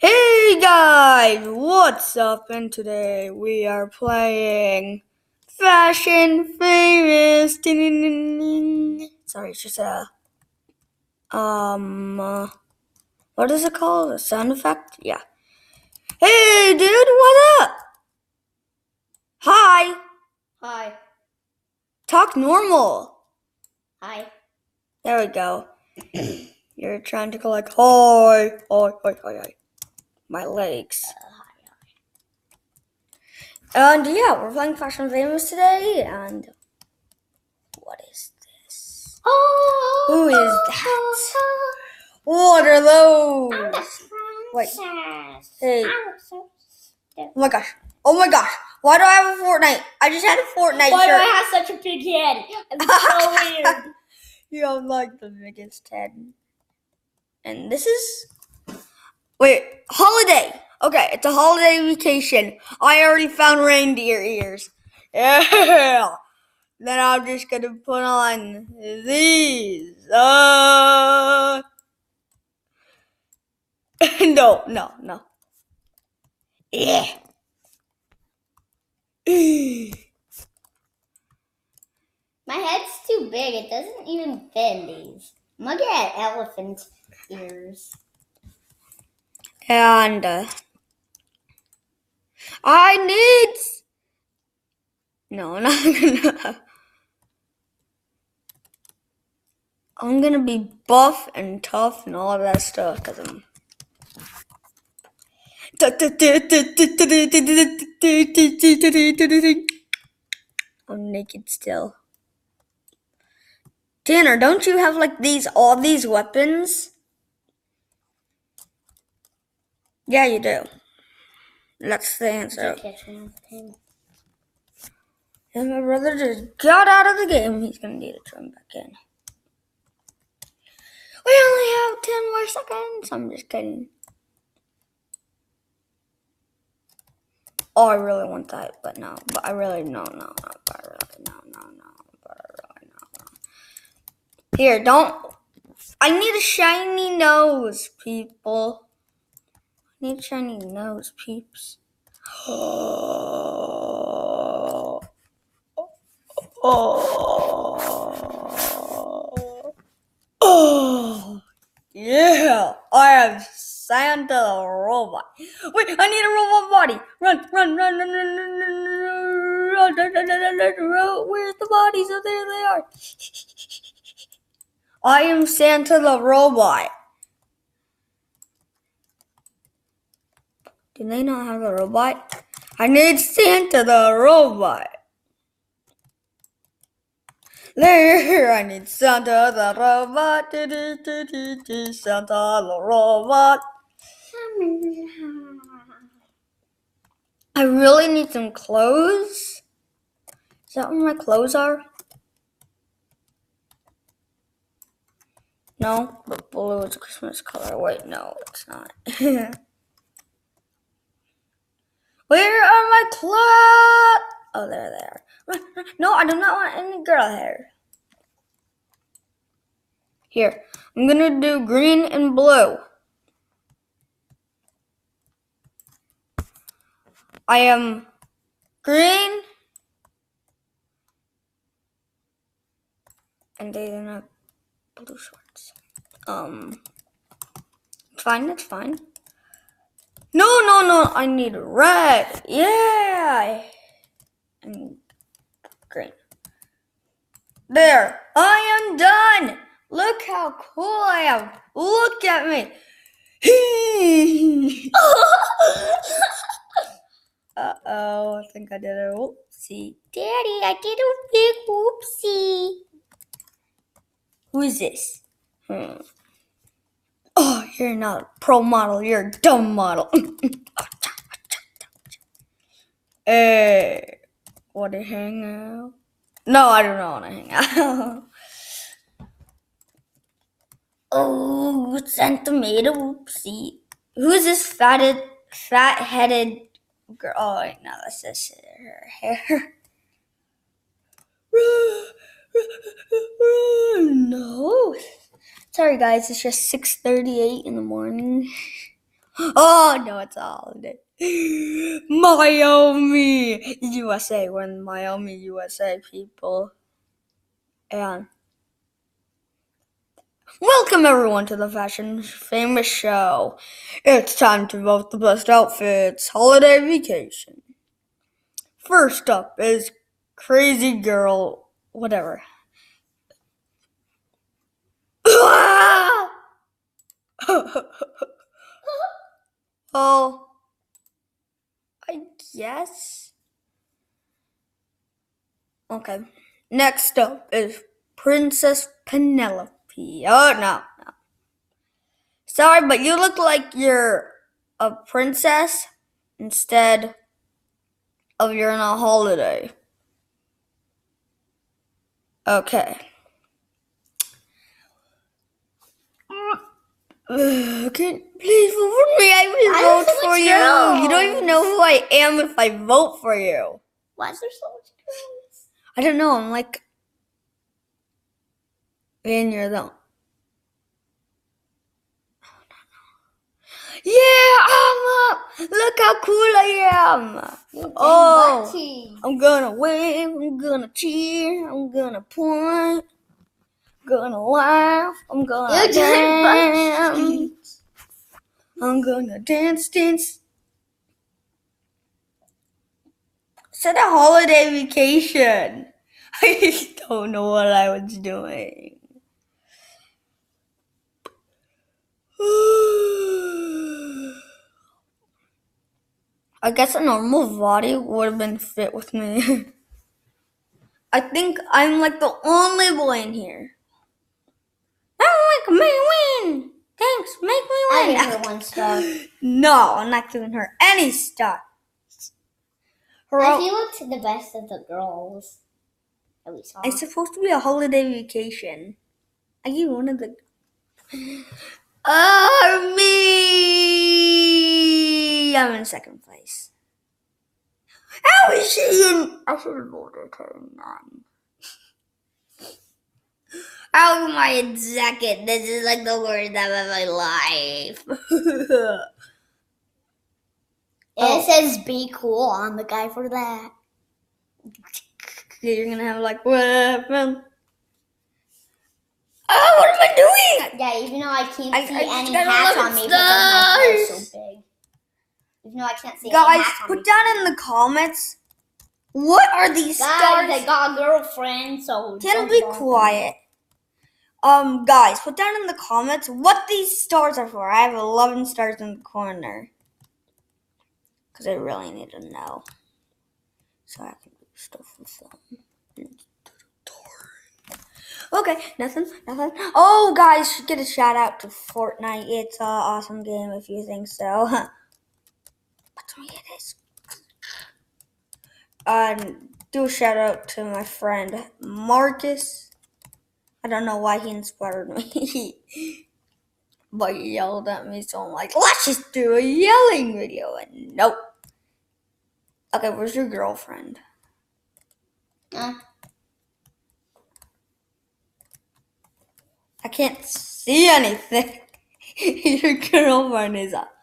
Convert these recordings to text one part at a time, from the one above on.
Hey guys, what's up? And today we are playing Fashion Famous. Sorry, it's just what is it called? A sound effect? Yeah. Hey dude, what up? Hi. Hi. Talk normal. Hi. There we go. You're trying to go like, hi. My legs. And yeah, we're playing Fashion Famous today, and what is this? Who is that? What are those? Wait. Hey. Oh my gosh. Why do I have a Fortnite? I just had a Fortnite Why shirt. do I have such a big head? It's so weird. You have like the biggest head. And this is... Wait, holiday. Okay, it's a holiday vacation. I already found reindeer ears. Yeah. Then I'm just gonna put on these. No. Yeah. My head's too big. It doesn't even fit in these. I'm looking at elephant ears. And I need... No, I'm not gonna... I'm gonna be buff and tough and all of that stuff because I'm naked still. Tanner, don't you have like all these weapons? Yeah, you do. That's the answer. And my brother just got out of the game. He's gonna need to turn back in. We only have 10 more seconds. I'm just kidding. Oh, I really want that, but no. But I really no. Here, don't. I need a shiny nose, people. I need a shiny nose, peeps. Oh, yeah, I have Santa the robot. Wait, I need a robot body. Run. Where's the bodies? Oh, there they are. I am Santa the robot. Do they not have a robot? I need Santa the robot. There, I need Santa the robot. Santa the robot. I really need some clothes. Is that where my clothes are? No, but blue is a Christmas color. Wait, no, it's not. Where are my clothes? Oh, there they are. No, I do not want any girl hair. Here, I'm gonna do green and blue. I am green, and they don't have blue shorts. It's fine. No, I need red. Yeah, and green. There, I am done. Look how cool I am. Look at me. Uh-oh, I think I did a whoopsie. Daddy, I did a big whoopsie. Who is this? Oh, you're not a pro model. You're a dumb model. Hey, want to hang out? No, I do not want to hang out. Oh, Santa made a whoopsie. Who's this fat-headed girl? Oh, wait, no, that's just her hair. No. Sorry, guys. It's just 6:38 in the morning. Oh, no, it's a holiday. Miami, USA. We're in Miami, USA, people. And welcome, everyone, to the Fashion Famous Show. It's time to vote the best outfits. Holiday vacation. First up is Crazy Girl, whatever. Oh, I guess. Okay. Next up is Princess Penelope. Oh, no. Sorry, but you look like you're a princess instead of you're on a holiday. Okay. Okay, please vote for me. I will vote for you. girls? You don't even know who I am if I vote for you. Why is there so much girls? I don't know. I'm like, and you're the. Yeah, I'm up. Look how cool I am. Oh, I'm gonna wave. I'm gonna cheer. I'm gonna point. Gonna laugh. I'm gonna dance. I'm gonna dance. Said a holiday vacation. I just don't know what I was doing. I guess a normal body would have been fit with me. I think I'm like the only boy in here. Oh, make me win. Thanks, make me win. I gave her 1 star. No, I'm not giving her any stuff. I feel it's the best of the girls. At least It's supposed to be a holiday vacation. Are you one of the... me! I'm in second place. How is she in... I should have voted her in none. How am I in second? This is like the worst time of my life. It says be cool on the guy for that. You're gonna have like, what happened? Oh, what am I doing? Yeah, even though I can't see any got hats 11 on me because my hair is stars. so big. Even though I can't see any Guys, hats on put me. down in the comments, what are these Guys, stars? I got a girlfriend, so Can be quiet. Guys, put down in the comments what these stars are for. I have 11 stars in the corner. Because I really need to know. So I can do stuff with them. Okay, nothing. Oh, guys, should get a shout out to Fortnite. It's an awesome game if you think so. But to me it is. Do a shout out to my friend Marcus. I don't know why he inspired me. But he yelled at me, so I'm like, let's just do a yelling video. And nope. Okay, where's your girlfriend? I can't see anything. Your girlfriend is up.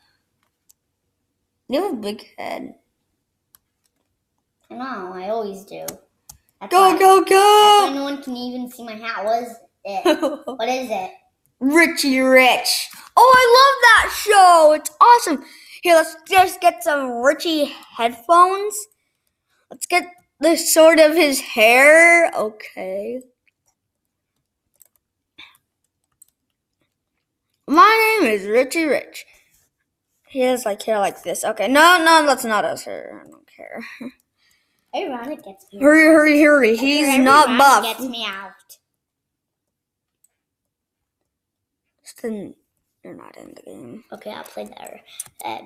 You have a big head. No, I always do. Go! That's why no one can even see my hat. What is it? What is it? Richie Rich. Oh, I love that show. It's awesome. Here, let's just get some Richie headphones. Let's get the sort of his hair. Okay. My name is Richie Rich. He has like hair like this. Okay, no, that's not us. I don't care. Ironic gets me. Hurry. He's not buff. Gets me out. Then you're not in the game. Okay, I'll play the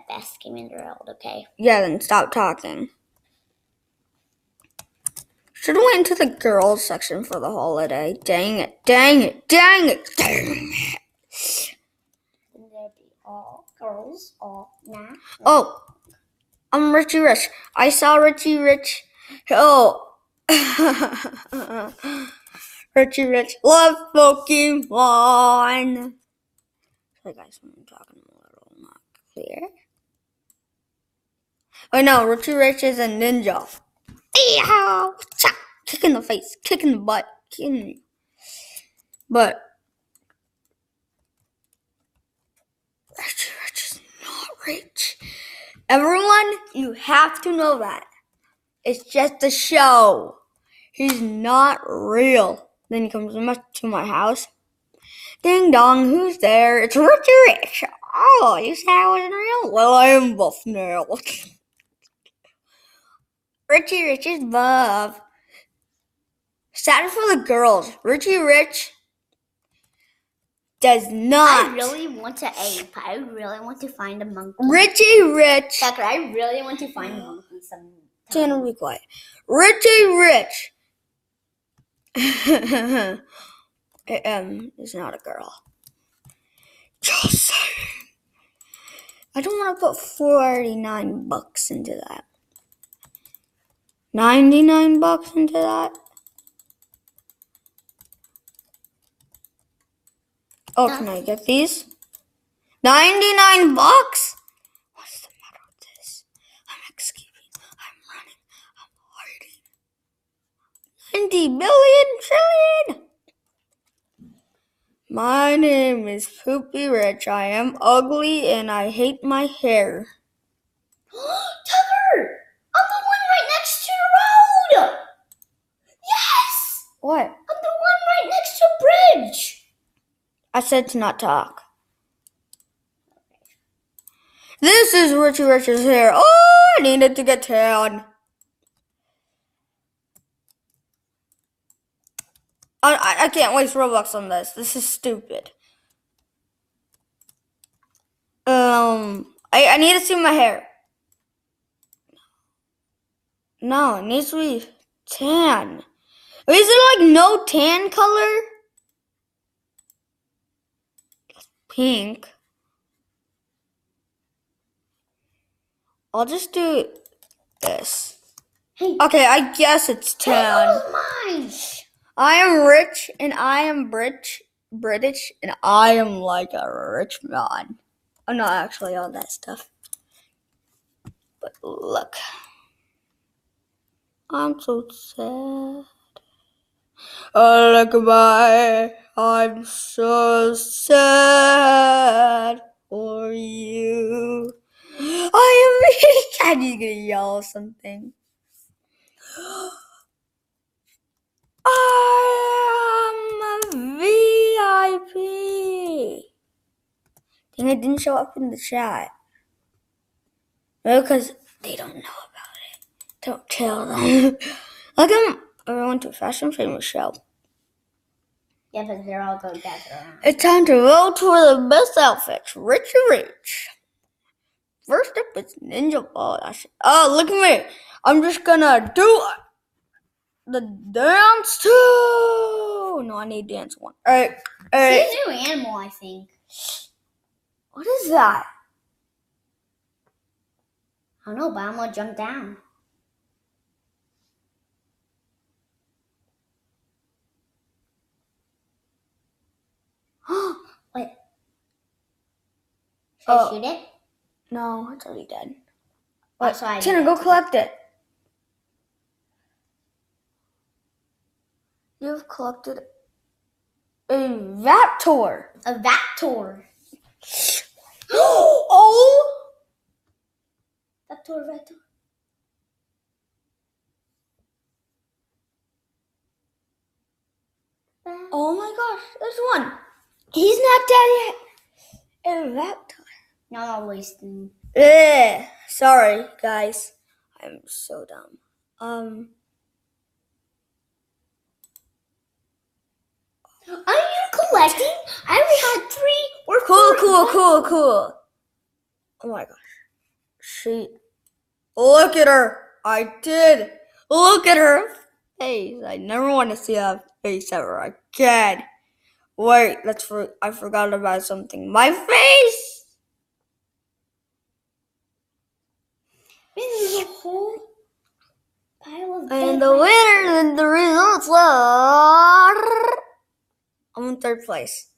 best game in the world. Okay. Yeah, then stop talking. Should have went into the girls section for the holiday. Dang it. Then there be all girls, all nah. Oh, I'm Richie Rich. I saw Richie Rich. Oh. Richie Rich. Love Pokemon. Hey guys, I'm talking a little. clear. Oh no, Richie Rich is a ninja. Yeehaw! Kick in the face, kick in the butt, kick in the... But Richie Rich is not rich. Everyone, you have to know that. It's just a show. He's not real. Then he comes to my house. Ding dong, who's there? It's Richie Rich. Oh, you said I wasn't real? Well, I am buff now. Richie Rich is buff. Sad for the girls. Richie Rich does not. I really want to ape. I really want to find a monkey. Richie Rich. Tucker, I really want to find a monkey sometime. Tanner, be quiet. Richie Rich. Is not a girl. Just saying. I don't want to put $49 into that. $99 into that. Oh, can I get these? $99? What's the matter with this? I'm escaping. I'm running. I'm hiding. 90 billion trillion. My name is Poopy Rich. I am ugly and I hate my hair. Tucker! I'm the one right next to the road! Yes! What? I'm the one right next to the bridge! I said to not talk. This is Richie Rich's hair. Oh, I needed to get tan. I can't waste Robux on this. This is stupid. I need to see my hair. No, it needs to be tan. Is there like no tan color? Pink. I'll just do this. Hey. Okay, I guess it's tan. Mine. I am rich and I am British and I am like a rich man. I'm not actually all that stuff. But look. I'm so sad. Oh, look at my... I'm so sad for you. I'm just gonna yell something. I am a VIP. Dang, I didn't show up in the chat. Well, because they don't know about it. Don't tell them. Welcome everyone to a Fashion Famous show. Yeah, but they're all going back around. It's time to vote for the best outfits. Richie Rich. First up is Ninja Ball. Oh, look at me. I'm just gonna do the dance too. No, I need dance one. All right. It's a new animal, I think. What is that? I don't know, but I'm gonna jump down. Wait. Should I shoot it? No, it's already dead. Wait, so Tina, go collect it. You've collected a Raptor. A Raptor. Oh! Raptor. Oh my gosh, there's one. He's not dead yet. A Raptor. No, I'm wasting. Sorry, guys. I'm so dumb. Are you collecting? I only had 3 or 4. Cool. Oh my gosh. Look at her. I did. Look at her face. I never want to see that face ever again. Wait, I forgot about something. My face! There's a whole pile of And the winner and the results are... I'm in 3rd place.